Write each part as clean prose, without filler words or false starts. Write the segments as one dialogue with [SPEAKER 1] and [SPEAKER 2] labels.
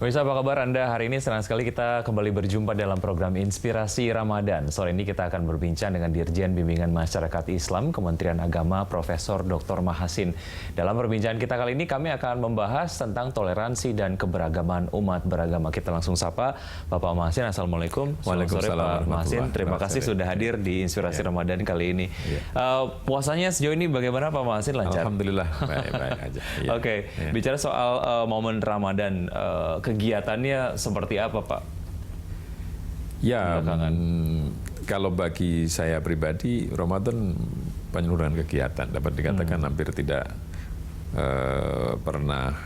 [SPEAKER 1] Pemirsa, apa kabar Anda? Hari ini senang sekali kita kembali berjumpa dalam program Inspirasi Ramadan. Sore ini kita akan berbincang dengan Dirjen Bimbingan Masyarakat Islam Kementerian Agama Profesor Dr. Mahasin. Dalam perbincangan kita kali ini kami akan membahas tentang toleransi dan keberagaman umat beragama. Kita langsung sapa Bapak Mahasin. Assalamualaikum.
[SPEAKER 2] Waalaikumsalam.
[SPEAKER 1] Pak Mahasin, terima kasih sudah hadir di Inspirasi Ramadan kali ini. Puasanya sejauh ini bagaimana Pak Mahasin, lancar?
[SPEAKER 2] Alhamdulillah, baik-baik aja.
[SPEAKER 1] Oke. Bicara soal momen Ramadan, kegiatannya seperti apa, Pak?
[SPEAKER 2] Ya, kalau bagi saya pribadi, Ramadan penyuluhan kegiatan. Dapat dikatakan hampir tidak pernah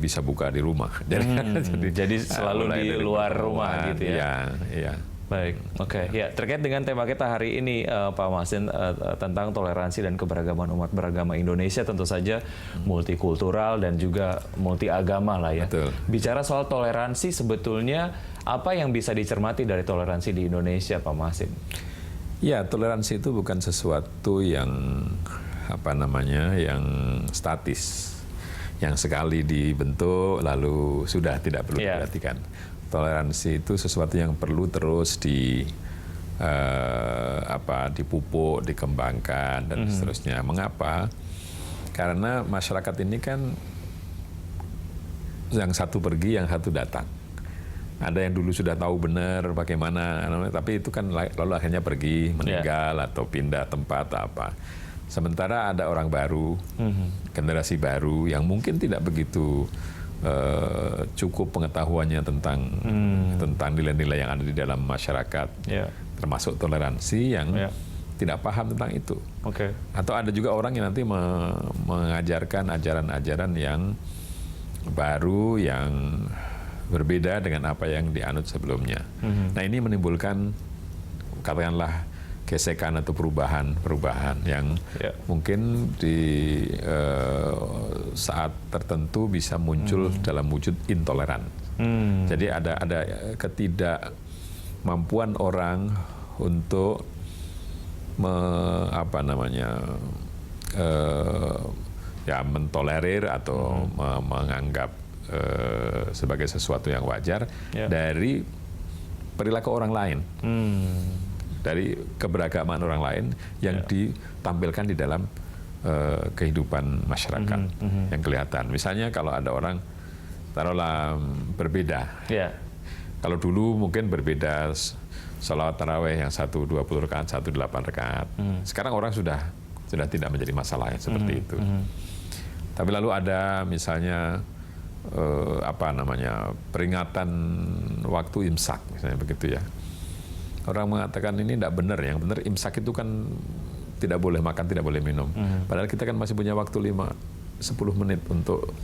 [SPEAKER 2] bisa buka di rumah.
[SPEAKER 1] Jadi selalu di luar rumah gitu ya?
[SPEAKER 2] Iya.
[SPEAKER 1] Baik, oke. Ya, terkait dengan tema kita hari ini, Pak Mahasin, tentang toleransi dan keberagaman umat beragama Indonesia, tentu saja multikultural dan juga multiagama lah ya.
[SPEAKER 2] Betul.
[SPEAKER 1] Bicara soal toleransi, sebetulnya apa yang bisa dicermati dari toleransi di Indonesia, Pak Mahasin?
[SPEAKER 2] Ya, toleransi itu bukan sesuatu yang yang statis, yang sekali dibentuk lalu sudah tidak perlu diperhatikan. Toleransi itu sesuatu yang perlu terus dipupuk, dikembangkan dan seterusnya. Mengapa? Karena masyarakat ini kan yang satu pergi, yang satu datang. Ada yang dulu sudah tahu benar bagaimana, tapi itu kan lalu akhirnya pergi, meninggal atau pindah tempat atau apa. Sementara ada orang baru, generasi baru yang mungkin tidak begitu cukup pengetahuannya tentang nilai-nilai yang ada di dalam masyarakat, termasuk toleransi yang tidak paham tentang itu. Atau ada juga orang yang nanti mengajarkan ajaran-ajaran yang baru, yang berbeda dengan apa yang dianut sebelumnya. Nah, ini menimbulkan katakanlah gesekan atau perubahan yang mungkin di saat tertentu bisa muncul dalam wujud intoleran. Jadi ada ketidakmampuan orang untuk mentolerir atau menganggap sebagai sesuatu yang wajar dari perilaku orang lain. Dari keberagaman orang lain yang ditampilkan di dalam kehidupan masyarakat yang kelihatan. Misalnya kalau ada orang taruhlah berbeda. Kalau dulu mungkin berbeda salat tarawih yang satu 20 rakaat, satu 8 rakaat. Sekarang orang sudah tidak menjadi masalah yang seperti itu. Tapi lalu ada misalnya peringatan waktu imsak misalnya begitu ya. Orang mengatakan ini tidak benar, yang benar imsak itu kan tidak boleh makan, tidak boleh minum. Padahal kita kan masih punya waktu 5-10 menit untuk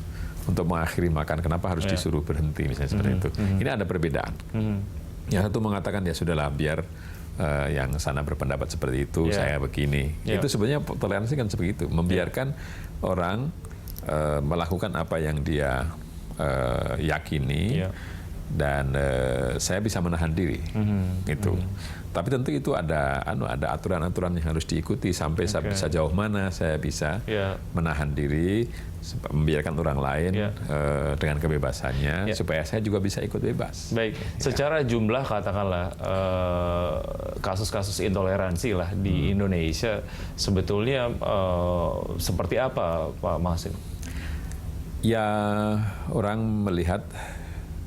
[SPEAKER 2] mengakhiri makan. Kenapa harus disuruh berhenti misalnya seperti itu? Ini ada perbedaan. Yang satu mengatakan ya sudahlah biar yang sana berpendapat seperti itu, saya begini. Itu sebenarnya toleransi kan seperti itu, membiarkan orang melakukan apa yang dia yakini. Dan saya bisa menahan diri itu. Tapi tentu itu ada aturan-aturan yang harus diikuti sampai sejauh mana saya bisa menahan diri, membiarkan orang lain dengan kebebasannya supaya saya juga bisa ikut bebas.
[SPEAKER 1] Baik, secara jumlah katakanlah kasus-kasus intoleransi lah di Indonesia sebetulnya seperti apa, Pak Mahasin?
[SPEAKER 2] Ya, orang melihat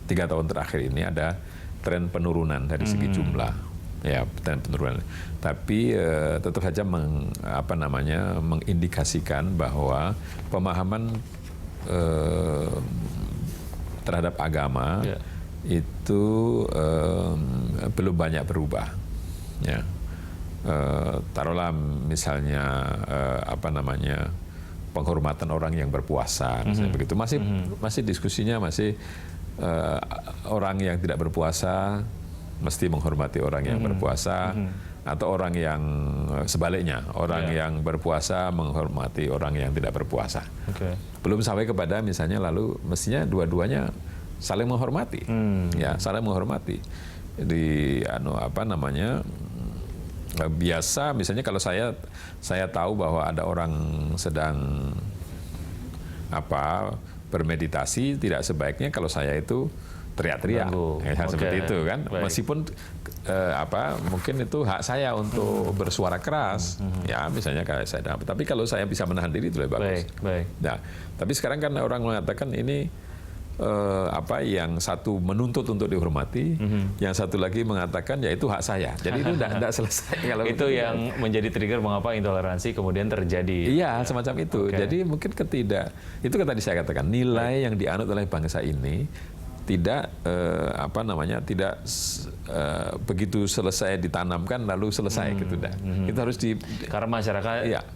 [SPEAKER 2] 3 tahun terakhir ini ada tren penurunan dari segi jumlah, tren penurunan. Tapi tetap saja mengindikasikan bahwa pemahaman terhadap agama itu belum banyak berubah. Taruhlah misalnya penghormatan orang yang berpuasa, misalnya begitu. Masih diskusinya orang yang tidak berpuasa mesti menghormati orang yang berpuasa, atau orang yang sebaliknya, orang yang berpuasa menghormati orang yang tidak berpuasa. Belum sampai kepada misalnya lalu mestinya dua-duanya saling menghormati, saling menghormati. Biasa misalnya kalau saya tahu bahwa ada orang sedang bermeditasi, tidak sebaiknya kalau saya itu teriak-teriak, seperti itu kan.
[SPEAKER 1] Baik.
[SPEAKER 2] Meskipun mungkin itu hak saya untuk bersuara keras, ya misalnya kayak saya. Tapi kalau saya bisa menahan diri itu lebih bagus.
[SPEAKER 1] Baik.
[SPEAKER 2] Nah, tapi sekarang kan orang mengatakan ini yang satu menuntut untuk dihormati, yang satu lagi mengatakan ya itu hak saya. Jadi itu tidak selesai kalau
[SPEAKER 1] itu yang menjadi trigger mengapa intoleransi kemudian terjadi.
[SPEAKER 2] Iya, semacam itu. Jadi mungkin itu kan tadi saya katakan nilai yang dianut oleh bangsa ini tidak tidak begitu selesai ditanamkan lalu selesai gitu dah. Itu harus
[SPEAKER 1] karena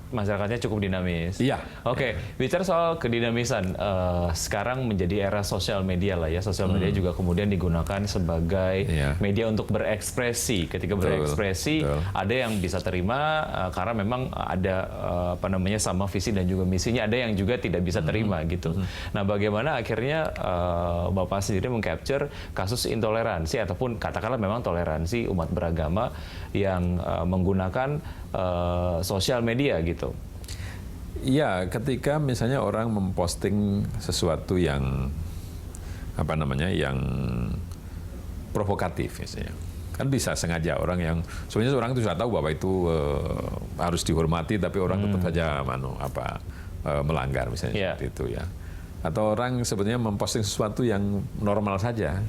[SPEAKER 1] masyarakatnya cukup dinamis.
[SPEAKER 2] Iya.
[SPEAKER 1] Oke, bicara soal kedinamisan, sekarang menjadi era sosial media lah ya. Sosial media juga kemudian digunakan sebagai media untuk berekspresi. Ketika berekspresi, ada yang bisa terima karena memang ada sama visi dan juga misinya. Ada yang juga tidak bisa terima gitu. Nah, bagaimana akhirnya Bapak sendiri mengcapture kasus intoleransi ataupun katakanlah memang toleransi umat beragama yang menggunakan sosial media gitu.
[SPEAKER 2] Iya, ketika misalnya orang memposting sesuatu yang yang provokatif misalnya. Kan bisa sengaja orang yang sebenarnya orang itu sudah tahu bahwa itu harus dihormati tapi orang tetap saja melanggar misalnya seperti itu ya. Atau orang sebenarnya memposting sesuatu yang normal saja.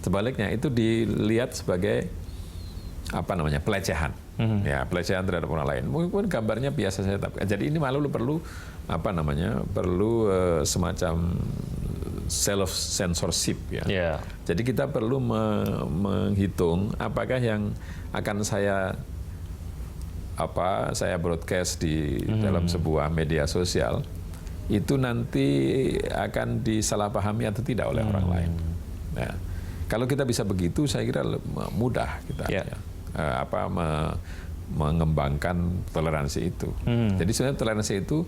[SPEAKER 2] Sebaliknya itu dilihat sebagai pelecehan. Ya, pelecehan terhadap orang lain. Mungkin gambarnya biasa saja, tapi jadi ini malah perlu semacam self censorship ya. Jadi kita perlu menghitung apakah yang akan saya broadcast di dalam sebuah media sosial itu nanti akan disalahpahami atau tidak oleh orang lain. Nah, kalau kita bisa begitu, saya kira mudah kita mengembangkan toleransi itu. Jadi sebenarnya toleransi itu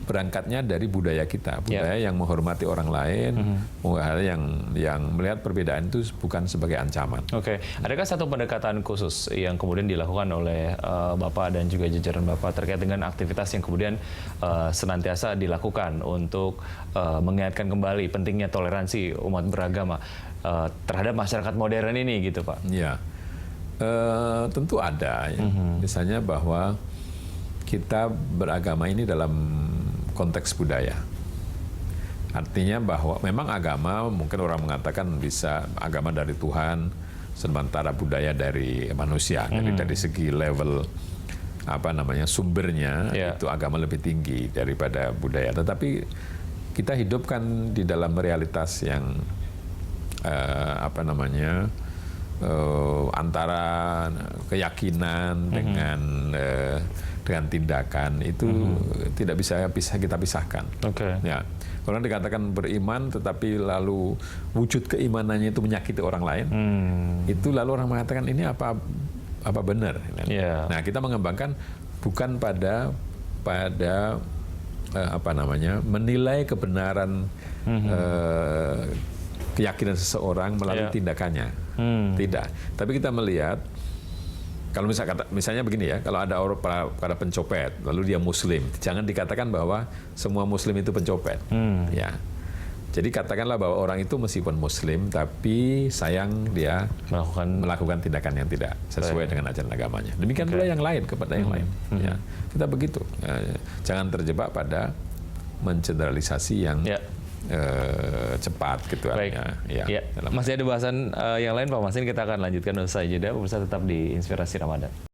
[SPEAKER 2] berangkatnya dari budaya kita, budaya yang menghormati orang lain, yang melihat perbedaan itu bukan sebagai ancaman.
[SPEAKER 1] Oke, adakah satu pendekatan khusus yang kemudian dilakukan oleh Bapak dan juga jajaran Bapak terkait dengan aktivitas yang kemudian senantiasa dilakukan untuk mengingatkan kembali pentingnya toleransi umat beragama terhadap masyarakat modern ini gitu, Pak?
[SPEAKER 2] Iya, tentu ada. Ya. Misalnya bahwa kita beragama ini dalam konteks budaya. Artinya bahwa memang agama, mungkin orang mengatakan bisa agama dari Tuhan, sementara budaya dari manusia. Jadi dari segi level sumbernya itu agama lebih tinggi daripada budaya. Tetapi kita hidupkan di dalam realitas yang antara keyakinan dengan tindakan itu tidak bisa kita pisahkan. Ya, orang dikatakan beriman, tetapi lalu wujud keimanannya itu menyakiti orang lain, itu lalu orang mengatakan ini apa benar? Nah, kita mengembangkan bukan pada menilai kebenaran keyakinan seseorang melalui tindakannya, tidak. Tapi kita melihat. Kalau misalnya begini ya, kalau ada para pencopet, lalu dia Muslim, jangan dikatakan bahwa semua Muslim itu pencopet. Ya, jadi katakanlah bahwa orang itu meskipun Muslim, tapi sayang dia melakukan tindakan yang tidak sesuai dengan ajaran agamanya. Demikian pula yang lain kepada yang lain. Ya, kita begitu. Jangan terjebak pada mengeneralisasi yang cepat gitu.
[SPEAKER 1] Masih ada bahasan yang lain Pak Masin, kita akan lanjutkan usai jeda. Pemirsa tetap di Inspirasi Ramadan.